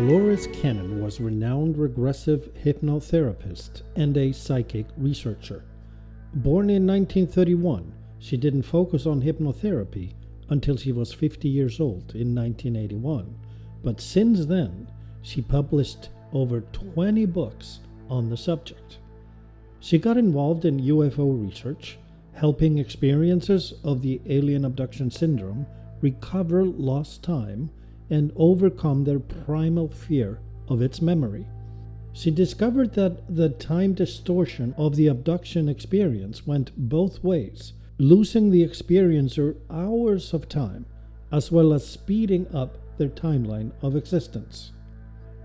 Dolores Cannon was a renowned regressive hypnotherapist and a psychic researcher. Born in 1931, she didn't focus on hypnotherapy until she was 50 years old in 1981, but since then, she published over 20 books on the subject. She got involved in UFO research, helping experiencers of the alien abduction syndrome recover lost time and overcome their primal fear of its memory. She discovered that the time distortion of the abduction experience went both ways, losing the experiencer hours of time, as well as speeding up their timeline of existence.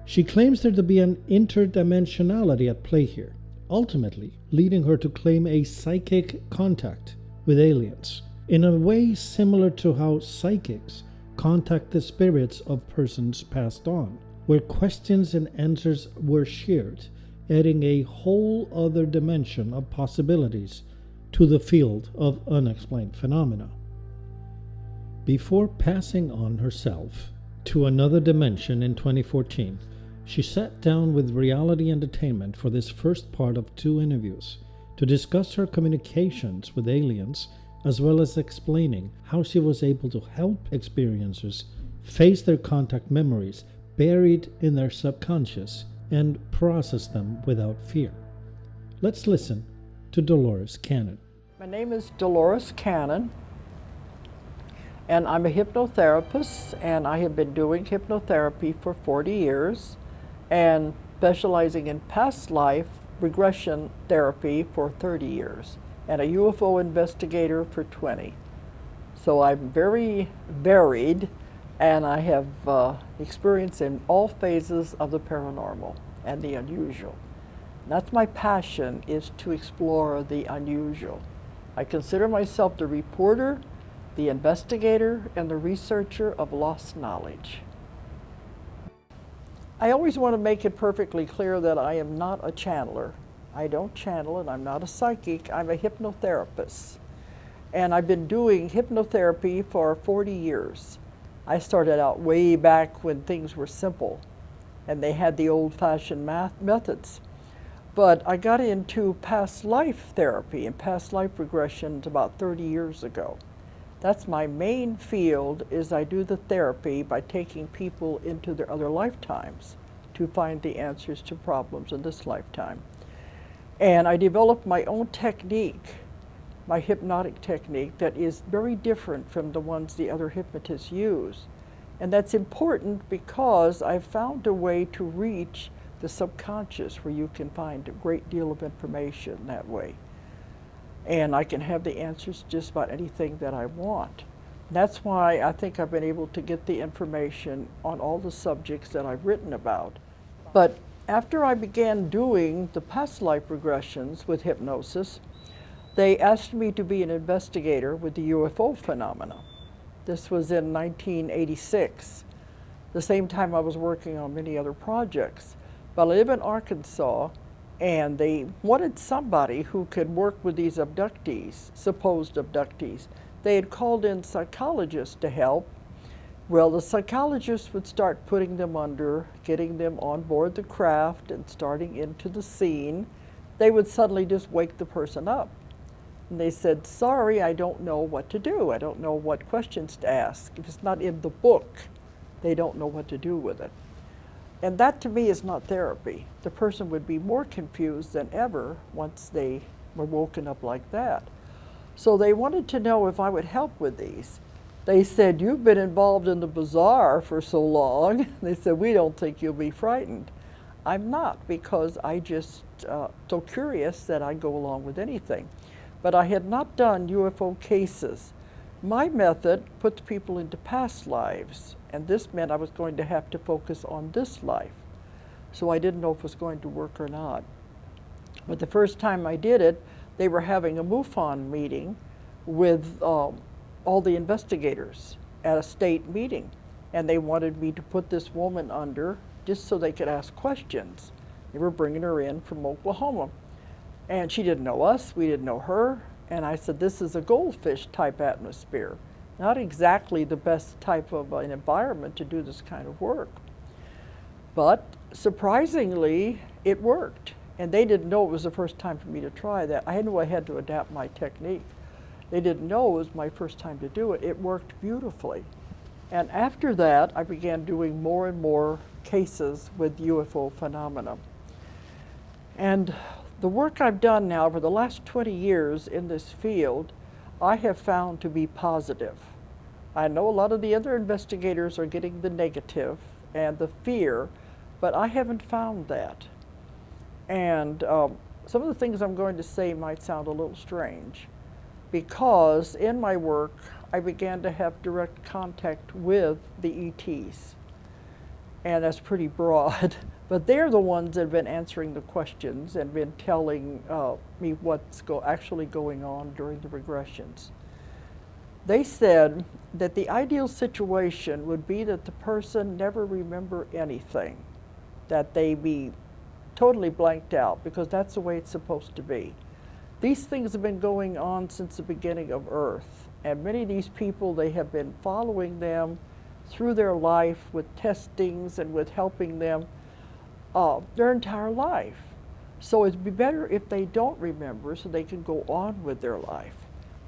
She claims there to be an interdimensionality at play here, ultimately leading her to claim a psychic contact with aliens, in a way similar to how psychics contact the spirits of persons passed on, where questions and answers were shared, adding a whole other dimension of possibilities to the field of unexplained phenomena. Before passing on herself to another dimension in 2014, she sat down with Reality Entertainment for this first part of 2 interviews to discuss her communications with aliens, as well as explaining how she was able to help experiencers face their contact memories buried in their subconscious and process them without fear. Let's listen to Dolores Cannon. My name is Dolores Cannon, and I'm a hypnotherapist, and I have been doing hypnotherapy for 40 years and specializing in past life regression therapy for 30 years. And a UFO investigator for 20. So I'm very varied, and I have experience in all phases of the paranormal and the unusual. That's my passion, is to explore the unusual. I consider myself the reporter, the investigator, and the researcher of lost knowledge. I always want to make it perfectly clear that I am not a channeler. I don't channel, and I'm not a psychic. I'm a hypnotherapist. And I've been doing hypnotherapy for 40 years. I started out way back when things were simple, and they had the old-fashioned methods. But I got into past life therapy and past life regressions about 30 years ago. That's my main field, is I do the therapy by taking people into their other lifetimes to find the answers to problems in this lifetime. And I developed my own technique, my hypnotic technique, that is very different from the ones the other hypnotists use. And that's important because I've found a way to reach the subconscious where you can find a great deal of information that way. And I can have the answers to just about anything that I want. That's why I think I've been able to get the information on all the subjects that I've written about. But after I began doing the past life regressions with hypnosis, they asked me to be an investigator with the UFO phenomena. This was in 1986, the same time I was working on many other projects. But I live in Arkansas, and they wanted somebody who could work with these abductees, supposed abductees. They had called in psychologists to help. Well, the psychologists would start putting them under, getting them on board the craft and starting into the scene. They would suddenly just wake the person up. And they said, sorry, I don't know what to do. I don't know what questions to ask. If it's not in the book, they don't know what to do with it. And that to me is not therapy. The person would be more confused than ever once they were woken up like that. So they wanted to know if I would help with these. They said, you've been involved in the bazaar for so long. They said, we don't think you'll be frightened. I'm not, because I just so curious that I go along with anything. But I had not done UFO cases. My method puts people into past lives, and this meant I was going to have to focus on this life. So I didn't know if it was going to work or not. But the first time I did it, they were having a MUFON meeting with all the investigators at a state meeting, and they wanted me to put this woman under just so they could ask questions. They were bringing her in from Oklahoma, and she didn't know us, we didn't know her, and I said, this is a goldfish type atmosphere, not exactly the best type of an environment to do this kind of work. But surprisingly, it worked. And they didn't know it was the first time for me to try that. I knew I had to adapt my technique. They didn't know it was my first time to do it. It worked beautifully. And after that, I began doing more and more cases with UFO phenomena. And the work I've done now for the last 20 years in this field, I have found to be positive. I know a lot of the other investigators are getting the negative and the fear, but I haven't found that. And some of the things I'm going to say might sound a little strange, because in my work, I began to have direct contact with the ETs. And that's pretty broad, but they're the ones that have been answering the questions and been telling me what's actually going on during the regressions. They said that the ideal situation would be that the person never remember anything, that they be totally blanked out, because that's the way it's supposed to be. These things have been going on since the beginning of Earth, and many of these people, they have been following them through their life with testings and with helping them their entire life. So it'd be better if they don't remember so they can go on with their life.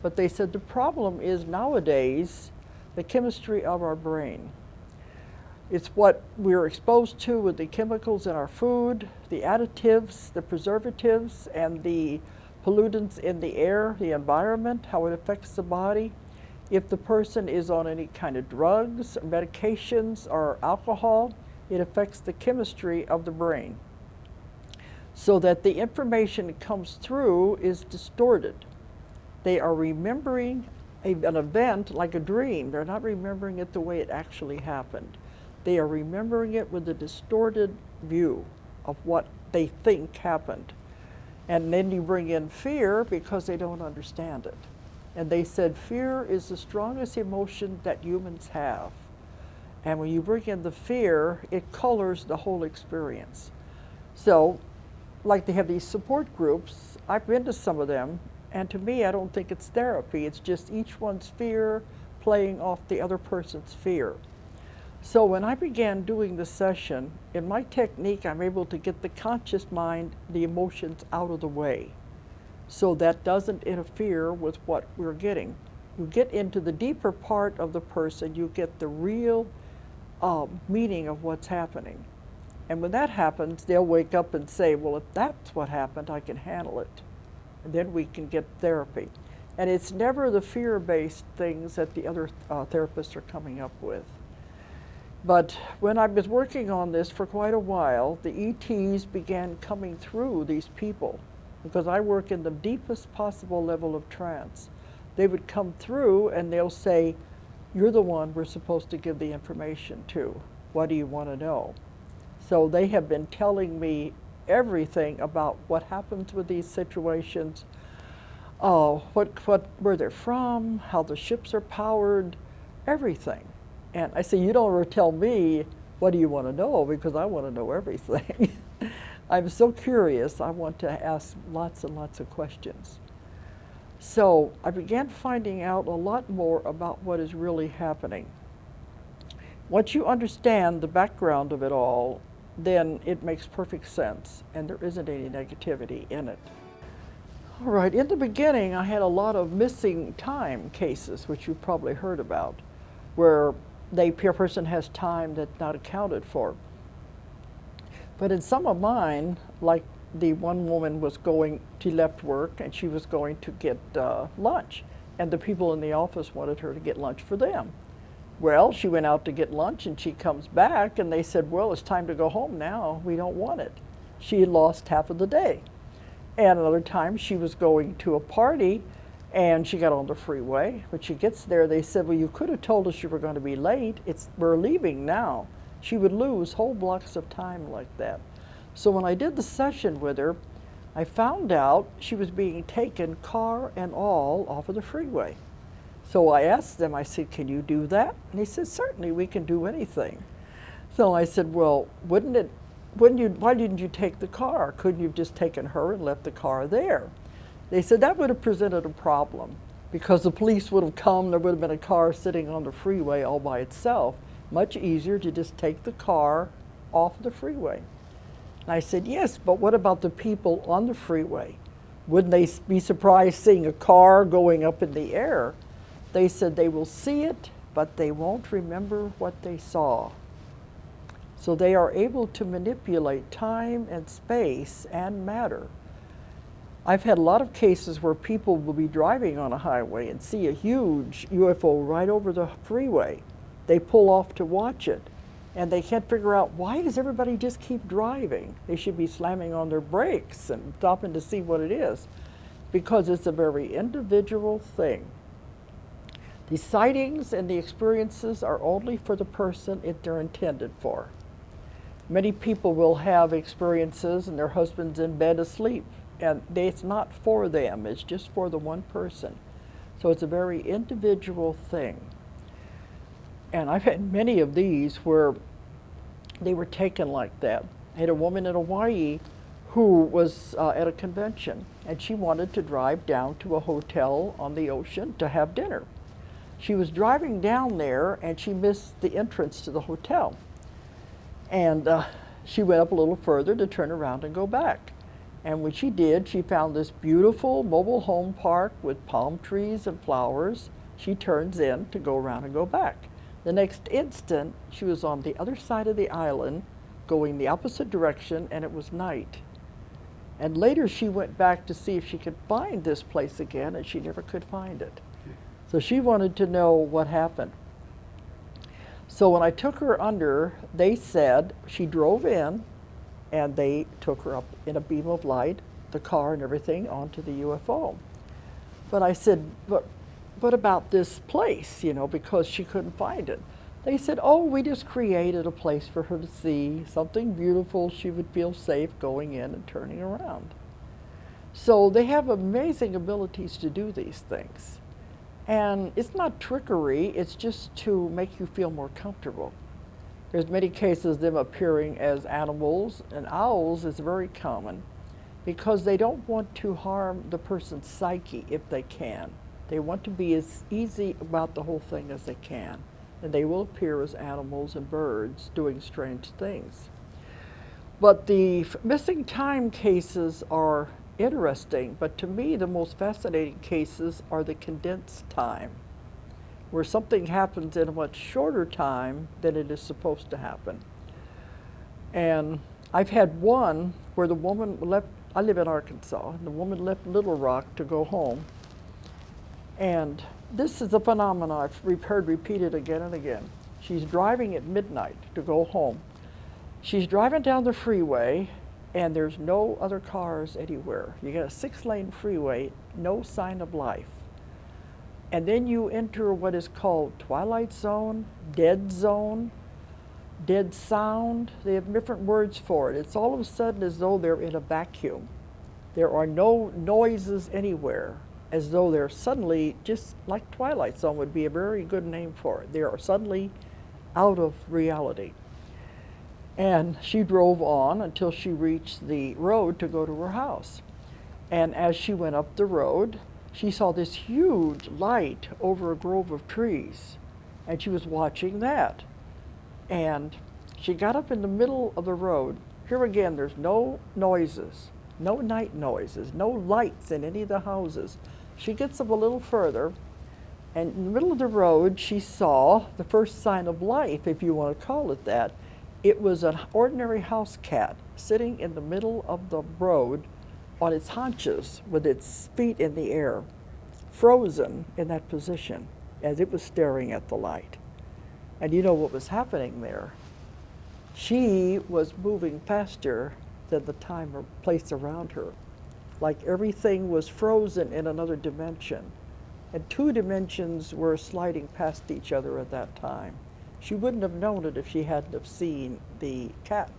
But they said the problem is nowadays the chemistry of our brain. It's what we're exposed to with the chemicals in our food, the additives, the preservatives, and the pollutants in the air, the environment, how it affects the body. If the person is on any kind of drugs, medications, or alcohol, it affects the chemistry of the brain, so that the information that comes through is distorted. They are remembering an event like a dream. They're not remembering it the way it actually happened. They are remembering it with a distorted view of what they think happened. And then you bring in fear because they don't understand it. And they said fear is the strongest emotion that humans have. And when you bring in the fear, it colors the whole experience. So, like they have these support groups, I've been to some of them, and to me, I don't think it's therapy. It's just each one's fear playing off the other person's fear. So when I began doing the session, in my technique, I'm able to get the conscious mind, the emotions out of the way, so that doesn't interfere with what we're getting. You get into the deeper part of the person, you get the real meaning of what's happening. And when that happens, they'll wake up and say, well, if that's what happened, I can handle it. And then we can get therapy. And it's never the fear-based things that the other therapists are coming up with. But when I was working on this for quite a while, the ETs began coming through these people, because I work in the deepest possible level of trance. They would come through and they'll say, you're the one we're supposed to give the information to. What do you want to know? So they have been telling me everything about what happens with these situations, where they're from, how the ships are powered, everything. And I say, you don't ever tell me, what do you want to know? Because I want to know everything. I'm so curious, I want to ask lots and lots of questions. So I began finding out a lot more about what is really happening. Once you understand the background of it all, then it makes perfect sense, and there isn't any negativity in it. All right, in the beginning, I had a lot of missing time cases, which you've probably heard about, where the person has time that's not accounted for. But in some of mine, like the one woman she left work and she was going to get lunch, and the people in the office wanted her to get lunch for them. Well, she went out to get lunch and she comes back and they said, well, it's time to go home now. We don't want it. She had lost half of the day. And another time she was going to a party and she got on the freeway. When she gets there, they said, well, you could have told us you were going to be late. We're leaving now. She would lose whole blocks of time like that. So when I did the session with her, I found out she was being taken, car and all, off of the freeway. So I asked them, I said, can you do that? And he said, certainly, we can do anything. So I said, well, why didn't you take the car? Couldn't you have just taken her and left the car there? They said that would have presented a problem, because the police would have come, there would have been a car sitting on the freeway all by itself. Much easier to just take the car off the freeway. And I said, yes, but what about the people on the freeway? Wouldn't they be surprised seeing a car going up in the air? They said they will see it, but they won't remember what they saw. So they are able to manipulate time and space and matter. I've had a lot of cases where people will be driving on a highway and see a huge UFO right over the freeway. They pull off to watch it, and they can't figure out, why does everybody just keep driving? They should be slamming on their brakes and stopping to see what it is, because it's a very individual thing. The sightings and the experiences are only for the person they're intended for. Many people will have experiences and their husband's in bed asleep, and it's not for them, it's just for the one person. So it's a very individual thing. And I've had many of these where they were taken like that. I had a woman in Hawaii who was at a convention, and she wanted to drive down to a hotel on the ocean to have dinner. She was driving down there, and she missed the entrance to the hotel. And she went up a little further to turn around and go back. And when she did, she found this beautiful mobile home park with palm trees and flowers. She turns in to go around and go back. The next instant, she was on the other side of the island, going the opposite direction, and it was night. And later she went back to see if she could find this place again, and she never could find it. So she wanted to know what happened. So when I took her under, they said she drove in, and they took her up in a beam of light, the car and everything, onto the UFO. But I said, but what about this place, you know, because she couldn't find it. They said, oh, we just created a place for her to see, something beautiful, she would feel safe going in and turning around. So they have amazing abilities to do these things. And it's not trickery, it's just to make you feel more comfortable. There's many cases of them appearing as animals, and owls is very common because they don't want to harm the person's psyche if they can. They want to be as easy about the whole thing as they can. And they will appear as animals and birds doing strange things. But the missing time cases are interesting, but to me the most fascinating cases are the condensed time, where something happens in a much shorter time than it is supposed to happen. And I've had one where the woman left, I live in Arkansas, and the woman left Little Rock to go home. And this is a phenomenon I've heard repeated again and again. She's driving at midnight to go home. She's driving down the freeway, and there's no other cars anywhere. You got a 6-lane freeway, no sign of life. And then you enter what is called Twilight Zone, dead sound. They have different words for it. It's all of a sudden as though they're in a vacuum. There are no noises anywhere, as though they're suddenly, just like Twilight Zone would be a very good name for it. They are suddenly out of reality. And she drove on until she reached the road to go to her house. And as she went up the road, she saw this huge light over a grove of trees, and she was watching that. And she got up in the middle of the road. Here again, there's no noises, no night noises, no lights in any of the houses. She gets up a little further, and in the middle of the road, she saw the first sign of life, if you want to call it that. It was an ordinary house cat sitting in the middle of the road on its haunches with its feet in the air, frozen in that position as it was staring at the light. And you know what was happening there? She was moving faster than the time or place around her. Like everything was frozen in another dimension. And 2 dimensions were sliding past each other at that time. She wouldn't have known it if she hadn't have seen the cat.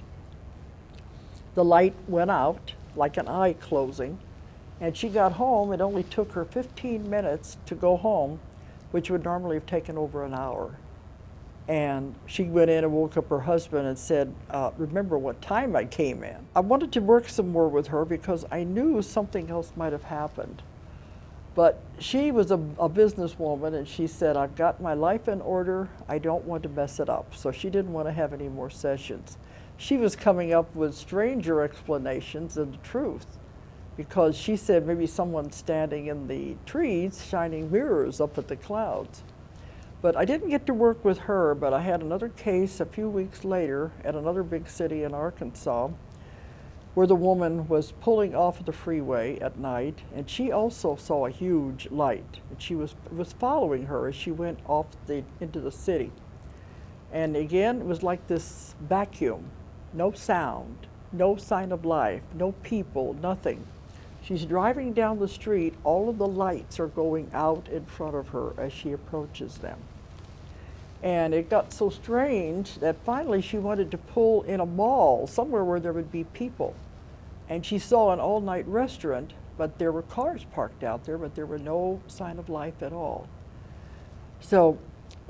The light went out, like an eye closing, and she got home. It only took her 15 minutes to go home, which would normally have taken over an hour. And she went in and woke up her husband and said, remember what time I came in. I wanted to work some more with her because I knew something else might have happened. But she was a businesswoman, and she said, I've got my life in order. I don't want to mess it up. So she didn't want to have any more sessions. she was coming up with stranger explanations than the truth, because she said maybe someone's standing in the trees shining mirrors up at the clouds. But I didn't get to work with her, but I had another case a few weeks later at another big city in Arkansas where the woman was pulling off the freeway at night, and she also saw a huge light, and she was following her as she went off into the city. And again, it was like this vacuum, no sound, no sign of life, no people, nothing. She's driving down the street, all of the lights are going out in front of her as she approaches them. And it got so strange that finally she wanted to pull in a mall, somewhere where there would be people. And she saw an all-night restaurant, but there were cars parked out there, but there were no sign of life at all. So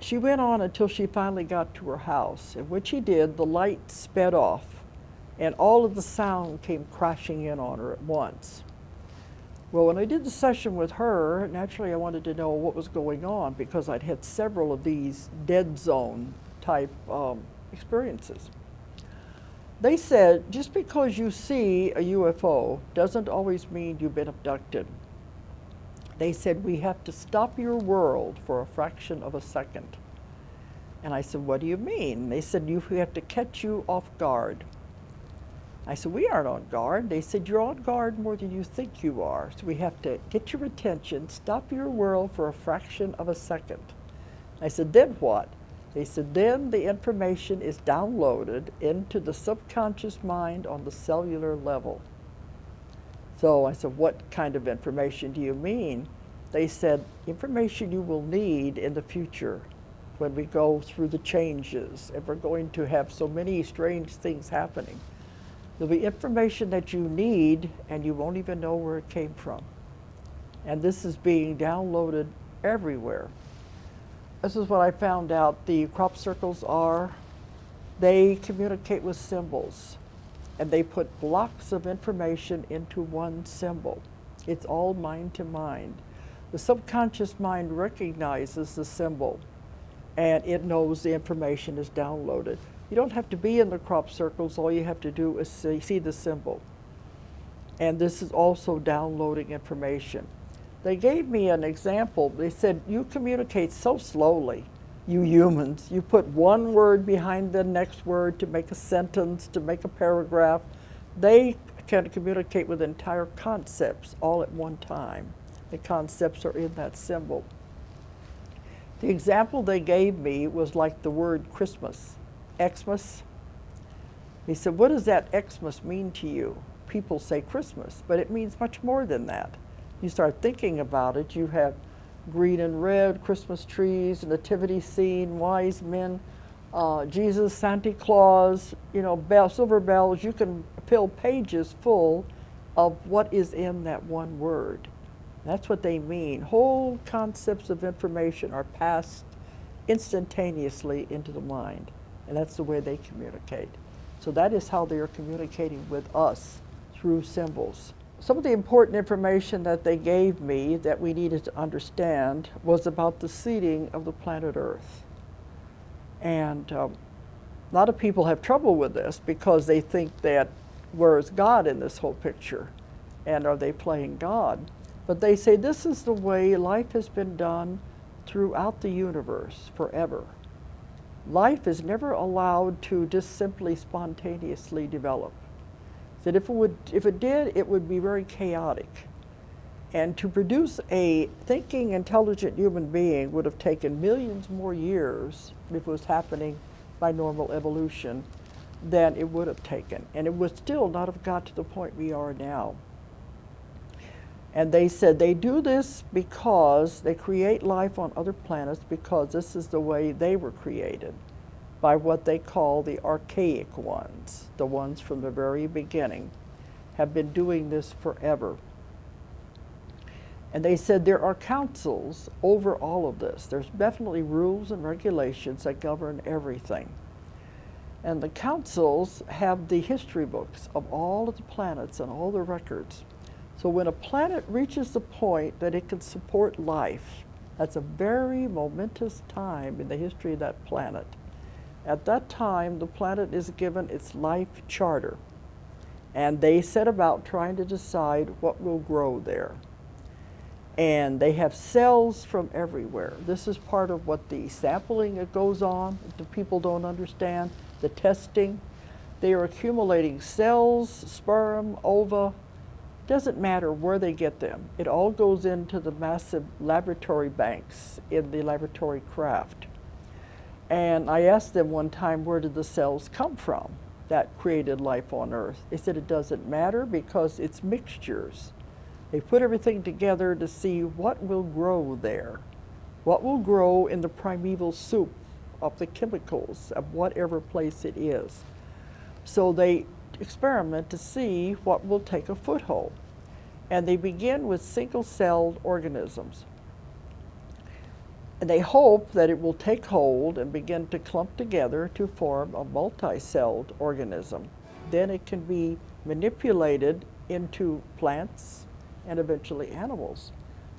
she went on until she finally got to her house. And when she did, the light sped off, and all of the sound came crashing in on her at once. Well, when I did the session with her, naturally I wanted to know what was going on, because I'd had several of these dead zone type experiences. They said, just because you see a UFO doesn't always mean you've been abducted. They said, we have to stop your world for a fraction of a second. And I said, what do you mean? They said, we have to catch you off guard. I said, we aren't on guard. They said, you're on guard more than you think you are. So we have to get your attention, stop your world for a fraction of a second. I said, then what? They said, then the information is downloaded into the subconscious mind on the cellular level. So I said, what kind of information do you mean? They said, information you will need in the future when we go through the changes, and we're going to have so many strange things happening. There'll be information that you need, and you won't even know where it came from. And this is being downloaded everywhere. This is what I found out the crop circles are. They communicate with symbols, and they put blocks of information into one symbol. It's all mind to mind. The subconscious mind recognizes the symbol, and it knows the information is downloaded. You don't have to be in the crop circles. All you have to do is see the symbol. And this is also downloading information. They gave me an example. They said, you communicate so slowly, you humans. You put one word behind the next word to make a sentence, to make a paragraph. They can communicate with entire concepts all at one time. The concepts are in that symbol. The example they gave me was like the word Christmas, Xmas. He said, what does that Xmas mean to you? People say Christmas, but it means much more than that. You start thinking about it, you have green and red, Christmas trees, nativity scene, wise men, Jesus, Santa Claus, silver bells. You can fill pages full of what is in that one word. That's what they mean. Whole concepts of information are passed instantaneously into the mind, and that's the way they communicate. So that is how they are communicating with us, through symbols. Some of the important information that they gave me that we needed to understand was about the seeding of the planet Earth. And a lot of people have trouble with this because they think that, where is God in this whole picture? And are they playing God? But they say this is the way life has been done throughout the universe forever. Life is never allowed to just simply spontaneously develop. That if it did, it would be very chaotic. And to produce a thinking, intelligent human being would have taken millions more years if it was happening by normal evolution than it would have taken. And it would still not have got to the point we are now. And they said they do this because they create life on other planets because this is the way they were created, by what they call the archaic ones. The ones from the very beginning have been doing this forever. And they said there are councils over all of this. There's definitely rules and regulations that govern everything. And the councils have the history books of all of the planets and all the records. So when a planet reaches the point that it can support life, that's a very momentous time in the history of that planet. At that time, the planet is given its life charter, and they set about trying to decide what will grow there. And they have cells from everywhere. This is part of what the sampling that goes on, that the people don't understand, the testing. They are accumulating cells, sperm, ova. Doesn't matter where they get them. It all goes into the massive laboratory banks in the laboratory craft. And I asked them one time, where did the cells come from that created life on Earth? They said it doesn't matter because it's mixtures. They put everything together to see what will grow there, what will grow in the primeval soup of the chemicals of whatever place it is. So they experiment to see what will take a foothold. And they begin with single-celled organisms. And they hope that it will take hold and begin to clump together to form a multi-celled organism. Then it can be manipulated into plants and eventually animals.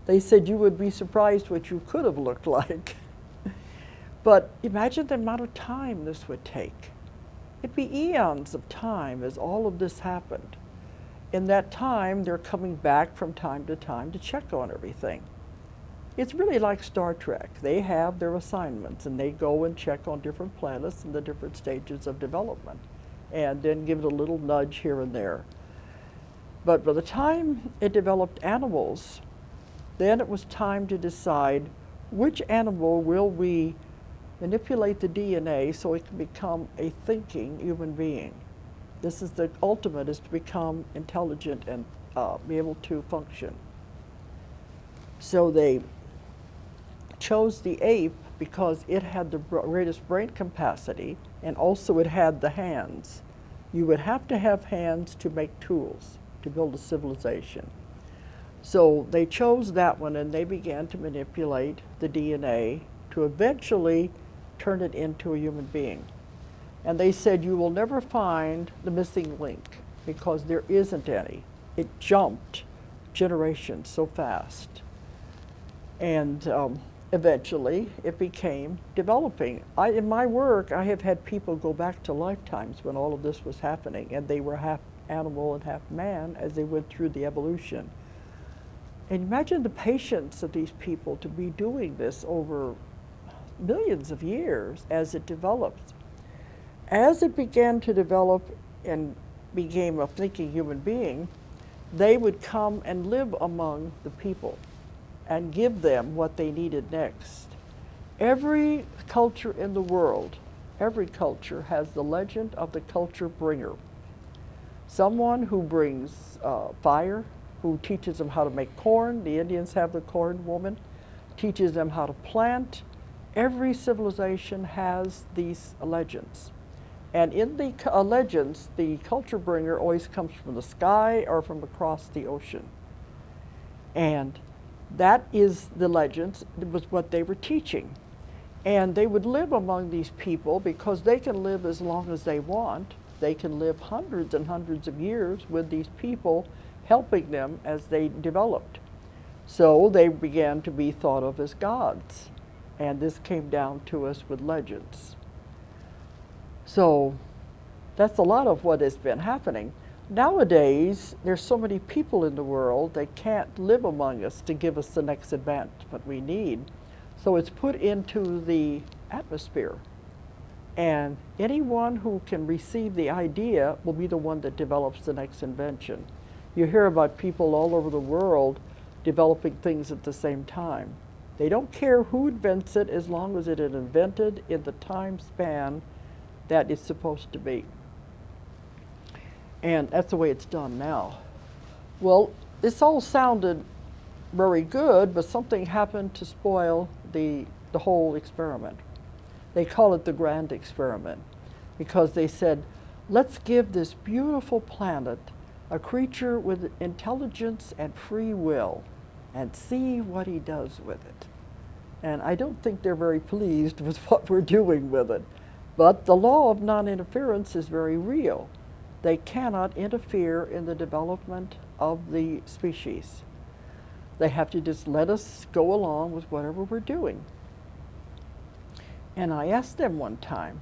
They said you would be surprised what you could have looked like. But imagine the amount of time this would take. It'd be eons of time as all of this happened. In that time, they're coming back from time to check on everything. It's really like Star Trek. They have their assignments and they go and check on different planets and the different stages of development and then give it a little nudge here and there. But by the time it developed animals, then it was time to decide which animal will we manipulate the DNA so it can become a thinking human being. This is the ultimate, is to become intelligent and be able to function. So they chose the ape because it had the greatest brain capacity and also it had the hands. You would have to have hands to make tools, to build a civilization. So they chose that one and they began to manipulate the DNA to eventually turn it into a human being. And they said you will never find the missing link because there isn't any. It jumped generations so fast. And eventually it became developing. In my work, I have had people go back to lifetimes when all of this was happening and they were half animal and half man as they went through the evolution. And imagine the patience of these people to be doing this over millions of years as it developed. As it began to develop and became a thinking human being, they would come and live among the people and give them what they needed next. Every culture in the world, every culture has the legend of the culture bringer. Someone who brings fire, who teaches them how to make corn. The Indians have the corn woman, teaches them how to plant. Every civilization has these legends. And in the legends, the culture bringer always comes from the sky or from across the ocean. And that is the legends, it was what they were teaching. And they would live among these people because they can live as long as they want. They can live hundreds and hundreds of years with these people helping them as they developed. So they began to be thought of as gods. And this came down to us with legends. So that's a lot of what has been happening. Nowadays, there's so many people in the world, they can't live among us to give us the next advancement we need. So it's put into the atmosphere. And anyone who can receive the idea will be the one that develops the next invention. You hear about people all over the world developing things at the same time. They don't care who invents it as long as it is invented in the time span that it's supposed to be. And that's the way it's done now. Well, this all sounded very good, but something happened to spoil the whole experiment. They call it the grand experiment because they said, let's give this beautiful planet a creature with intelligence and free will and see what he does with it. And I don't think they're very pleased with what we're doing with it. But the law of non-interference is very real. They cannot interfere in the development of the species. They have to just let us go along with whatever we're doing. And I asked them one time,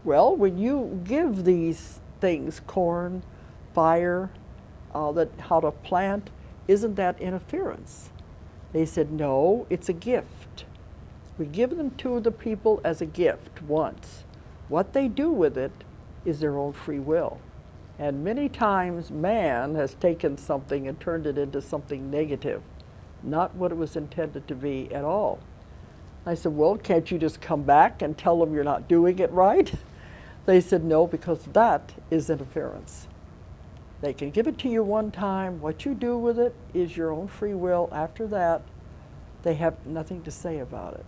well, when you give these things, corn, fire, how to plant, isn't that interference? They said, no, it's a gift. We give them to the people as a gift once. What they do with it is their own free will. And many times man has taken something and turned it into something negative, not what it was intended to be at all. I said, well, can't you just come back and tell them you're not doing it right? They said, no, because that is interference. They can give it to you one time. What you do with it is your own free will. After that, they have nothing to say about it.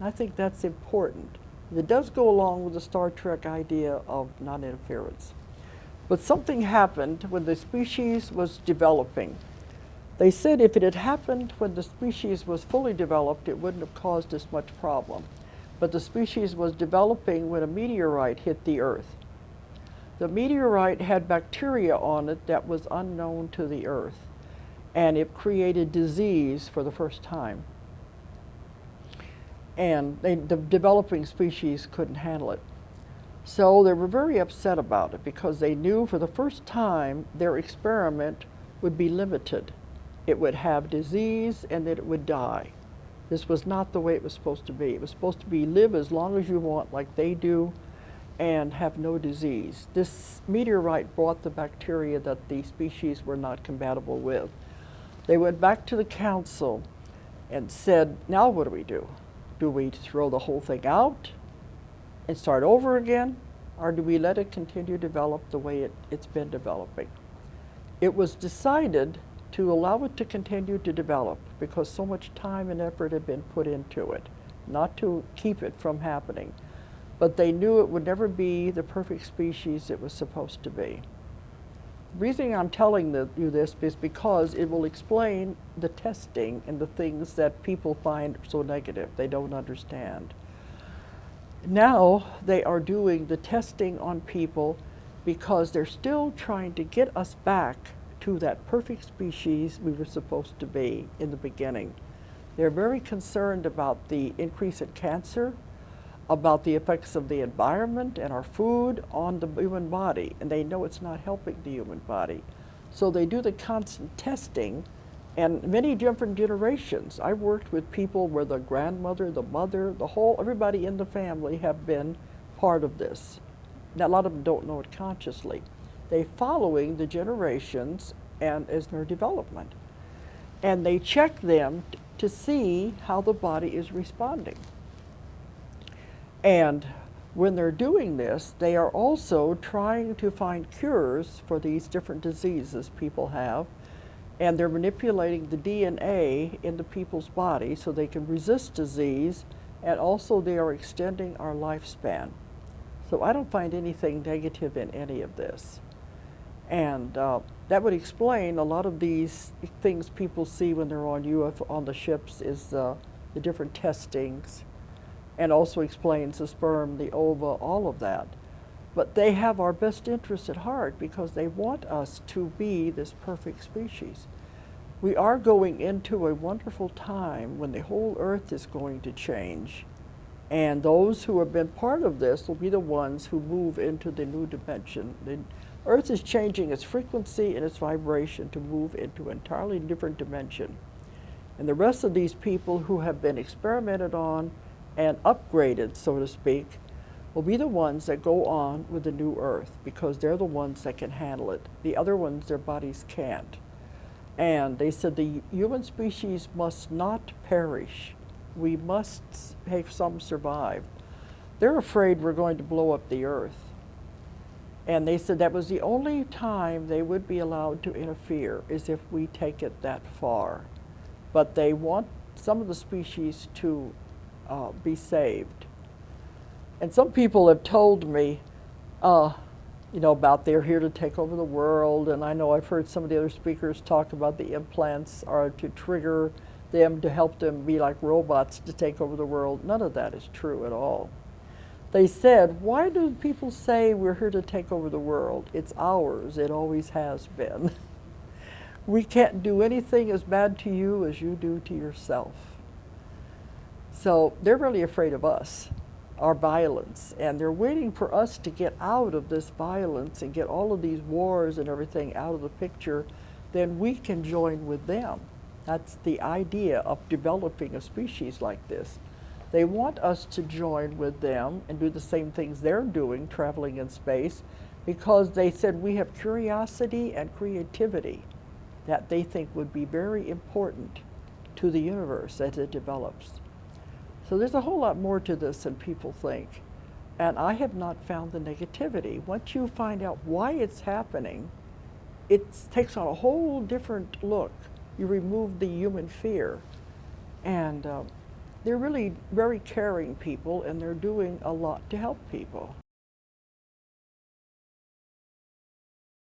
I think that's important. It does go along with the Star Trek idea of non-interference. But something happened when the species was developing. They said if it had happened when the species was fully developed, it wouldn't have caused as much problem. But the species was developing when a meteorite hit the Earth. The meteorite had bacteria on it that was unknown to the Earth, and it created disease for the first time. And the developing species couldn't handle it. So they were very upset about it because they knew for the first time their experiment would be limited. It would have disease and that it would die. This was not the way it was supposed to be. It was supposed to be live as long as you want like they do and have no disease. This meteorite brought the bacteria that the species were not compatible with. They went back to the council and said, now what do we do? Do we throw the whole thing out and start over again, or do we let it continue to develop the way it's been developing? It was decided to allow it to continue to develop because so much time and effort had been put into it, not to keep it from happening. But they knew it would never be the perfect species it was supposed to be. The reason I'm telling you this is because it will explain the testing and the things that people find so negative, they don't understand. Now they are doing the testing on people because they're still trying to get us back to that perfect species we were supposed to be in the beginning. They're very concerned about the increase in cancer, about the effects of the environment and our food on the human body, and they know it's not helping the human body. So they do the constant testing, and many different generations. I've worked with people where the grandmother, the mother, everybody in the family have been part of this. Now, a lot of them don't know it consciously. They're following the generations and as their development. And they check them to see how the body is responding. And when they're doing this, they are also trying to find cures for these different diseases people have, and they're manipulating the DNA in the people's body so they can resist disease, and also they are extending our lifespan. So I don't find anything negative in any of this. And that would explain a lot of these things people see when they're on on the ships is the different testings, and also explains the sperm, the ova, all of that. But they have our best interest at heart because they want us to be this perfect species. We are going into a wonderful time when the whole earth is going to change. And those who have been part of this will be the ones who move into the new dimension. The earth is changing its frequency and its vibration to move into an entirely different dimension. And the rest of these people who have been experimented on and upgraded, so to speak, will be the ones that go on with the new earth because they're the ones that can handle it. The other ones, their bodies can't. And they said the human species must not perish. We must have some survive. They're afraid we're going to blow up the earth. And they said that was the only time they would be allowed to interfere is if we take it that far. But they want some of the species to be saved. And some people have told me, about they're here to take over the world, and I know I've heard some of the other speakers talk about the implants are to trigger them, to help them be like robots to take over the world. None of that is true at all. They said, why do people say we're here to take over the world? It's ours, it always has been. We can't do anything as bad to you as you do to yourself. So they're really afraid of us. our violence, and they're waiting for us to get out of this violence and get all of these wars and everything out of the picture, then we can join with them. That's the idea of developing a species like this. They want us to join with them and do the same things they're doing, traveling in space, because they said we have curiosity and creativity that they think would be very important to the universe as it develops. So there's a whole lot more to this than people think. And I have not found the negativity. Once you find out why it's happening, it takes on a whole different look. You remove the human fear. And they're really very caring people, and they're doing a lot to help people.